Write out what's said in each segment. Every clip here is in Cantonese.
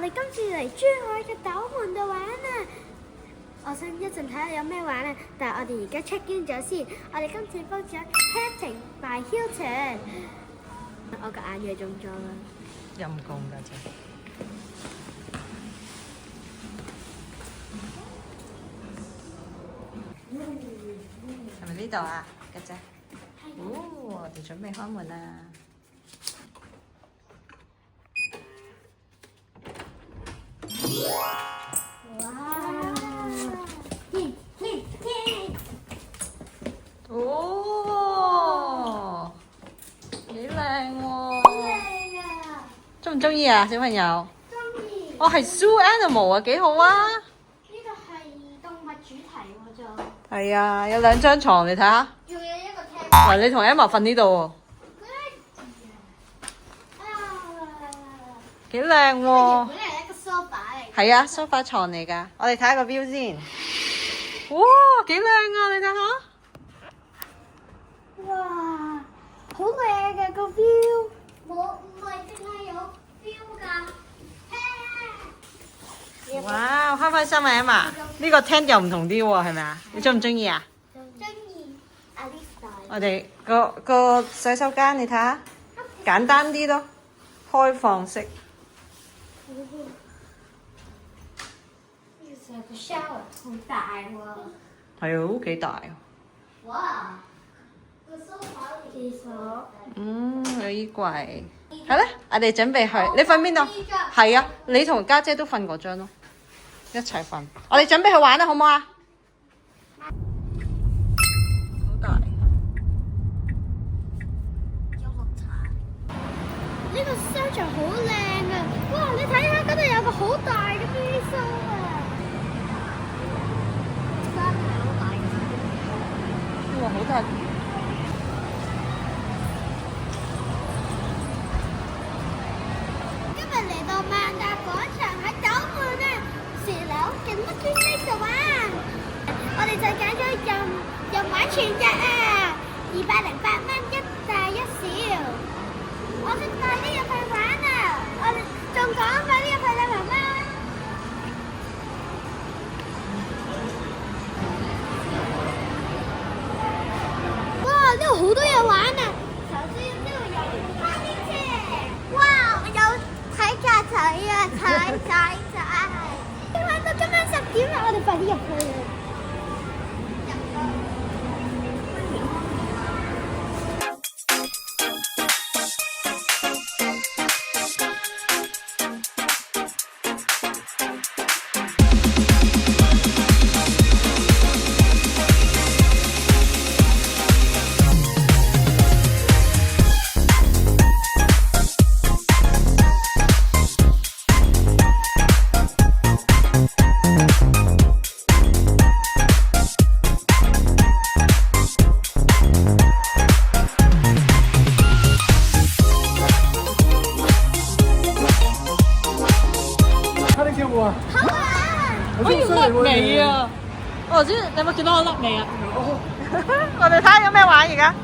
哋今次嚟珠海嘅斗門度玩啊！我想一陣睇下有咩玩啊，但係我哋而家 check in 咗先。我哋今次 book 咗 Hampton by Hilton。我個眼嘢中咗啦，陰公㗎真係。係咪呢度啊，家姐？哦，我哋準備開門啦。哦，幾靚喎！中唔中意啊，小朋友？中意。哦，係 Zoo Animal 啊，幾好啊！呢個係動物主題喎，仲係啊，有2張床，你睇下。仲有一個廳。嗱，你同 Emma 瞓呢度喎。幾靚喎！原本係一個 sofa 嚟。係啊，sofa 床嚟㗎。我哋睇下個 view 先。哇，幾靚啊！你睇下。哇，好靚嘅個 view。唔係淨係有 view 㗎。哇，開唔開心啊 Emma？呢個 tent 又唔同啲喎，係咪啊？你中唔中意啊？中意。啊呢度。我哋個洗手間你睇下，簡單啲咯，開放式。呢個個 shower 好大喎。係啊，都幾大啊。哇！個 sofa 廁所。有衣櫃。係咧，我哋準備去。你瞓邊度？係啊，你同家姐都瞓嗰張咯，一齊瞓。我哋準備去玩啦，好唔好啊？好大。有綠茶。呢個商場好靚啊！哇，你睇下嗰度有個好大嘅 pizza 啊！真係好大嘅。哇，好大。今日嚟到萬達廣場喺斗門啊，時樓勁乜都識度玩。我哋就揀咗任玩全日啊，208蚊一大一小。我想快啲入去玩啊！我哋仲講快啲入去啦，媽媽。哇！呢度好多嘢玩啊！首先呢度有滑冰車，哇！有睇架睇啊，睇！玩到今晚10點啦，我哋快啲入去啦！我要甩尾啊！我知你有冇見到我甩尾啊？我哋睇下有咩玩而家。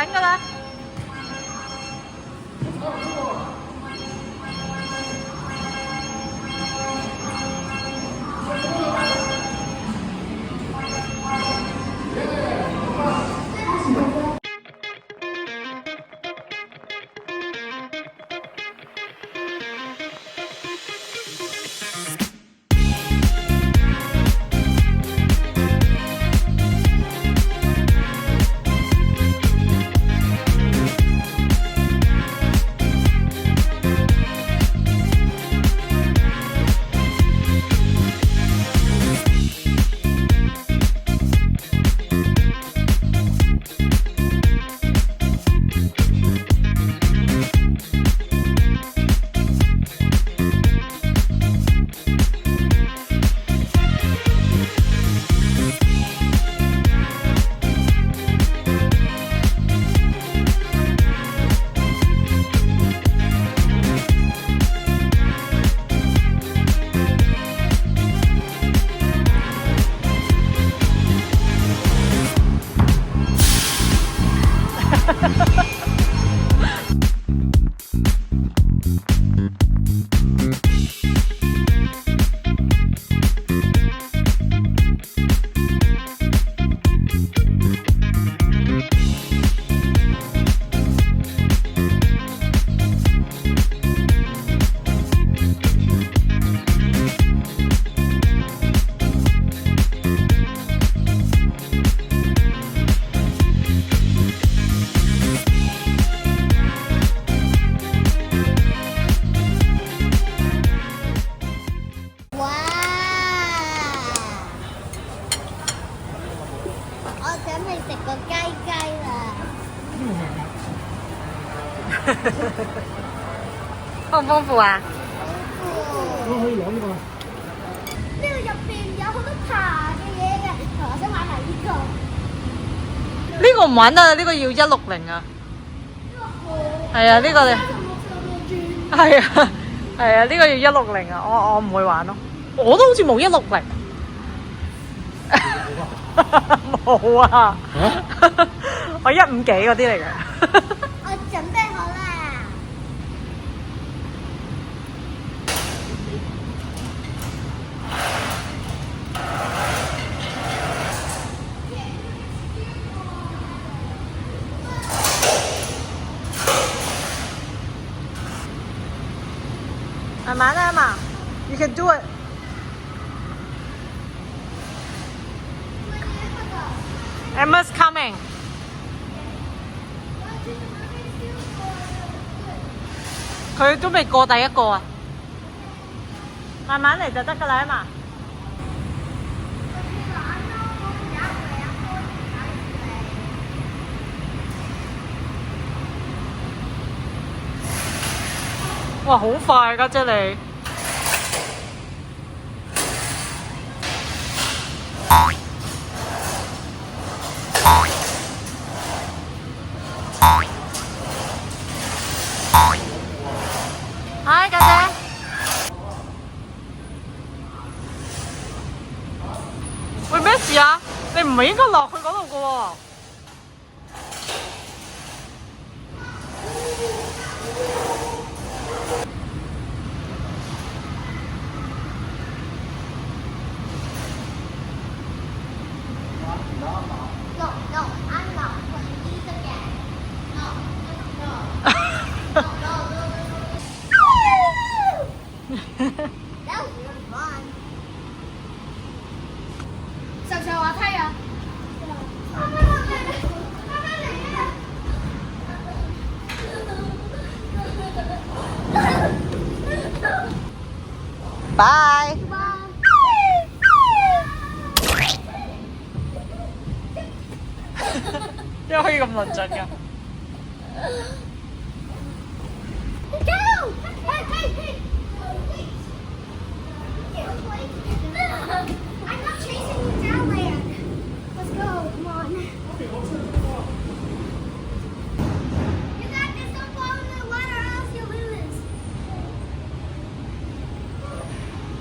緊㗎啦。豐唔豐富啊？我可以攞呢個。呢個入邊有好多爬嘅嘢嘅，我想買埋呢個。呢個唔玩得，呢個要160啊。係啊，呢個你係啊係啊，呢個要160啊，我唔會玩咯。我都好似冇160。冇啊！我150幾嗰啲嚟嘅。我準備好啦。慢慢啊嘛 ，You can do it。Emma's coming。佢都未過第一個啊，慢慢嚟就得㗎啦，Emma。哇，好快㗎啫你！嗨，家姐。喂，咩事啊？你唔係應該落去嗰度㗎喎。上唔上滑梯啊？拜。點解可以咁論盡㗎？ Go! Hey! I'm not chasing you down there. Let's go, come on. You got this, don't fall in the water or else you'll lose.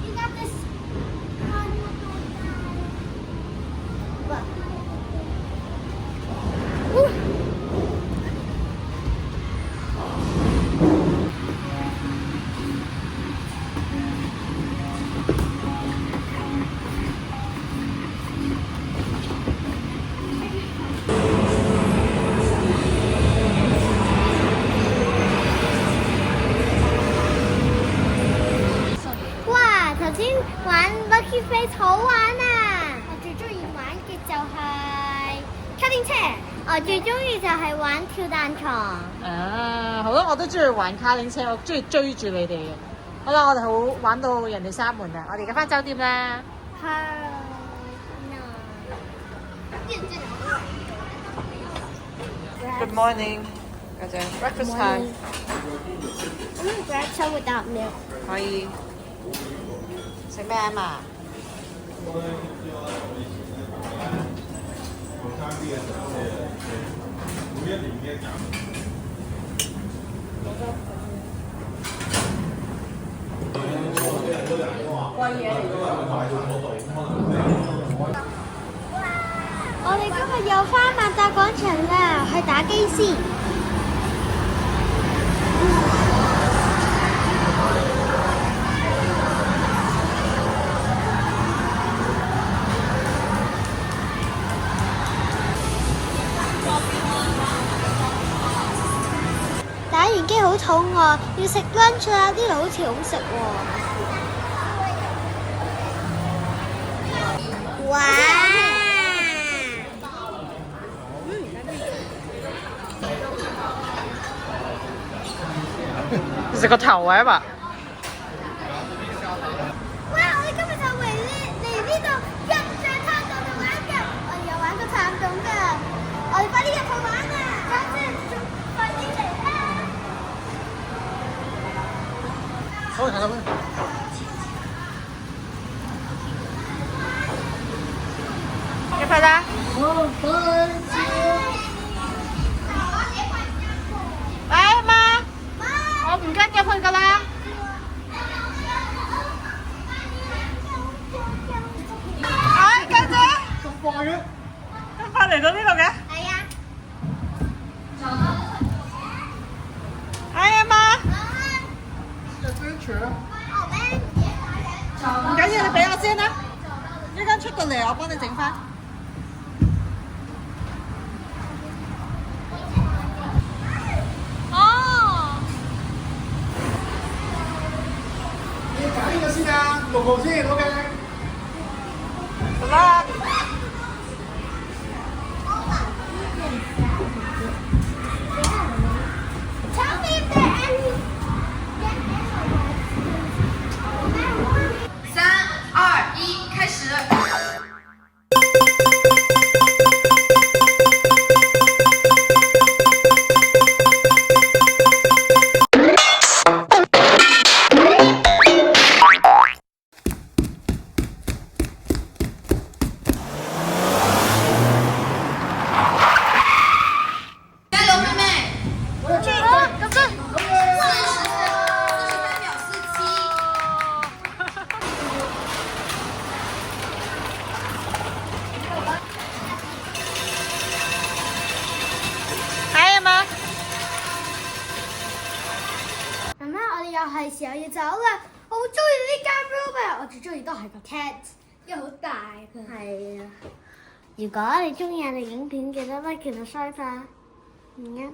You got this. Come on, you look like that. Look. Woo. 玩 Lucky Face 好玩啊！我最中意玩嘅就係卡丁車，我最中意就係玩跳彈床。啊，好啦，我都中意玩卡丁車，我中意追住你哋嘅。好啦，我哋好玩到人哋閂門啦，我哋而家翻酒店啦。係。Good morning，家姐 breakfast time。grab some without milk。可以。食咩啊嘛？我哋今日又翻萬達廣場啦，去打機先。打完機好肚餓，要食 lunch 啦！呢度好似好食喎。哇！食個頭位啊嘛！哇！我哋今日就嚟呢度一隻探洞度玩嘅，我哋有玩過探洞㗎，我哋快啲入去玩啊！家姐，快啲嚟啦！好，睇下咩？一塊啦。好，拜。哎媽，我唔跟入去㗎啦。哎，家姐，咁快嘅？咁快嚟到呢度嘅？係啊。哎呀媽，隻飛長。唔緊要，你俾我先啦。一陣出到嚟，我幫你整翻。哦。你揀呢個先啊，6號先，OK。好啦。3、2、1，开始。加油，妹妹！43秒47。哎呀媽，媽媽，我哋又係時候要走啦！我好中意呢間 room 啊，我最中意都係個 cat，因為好大佢。係啊，如果你中意我哋影片，記得 like 同 subscribe。唔該。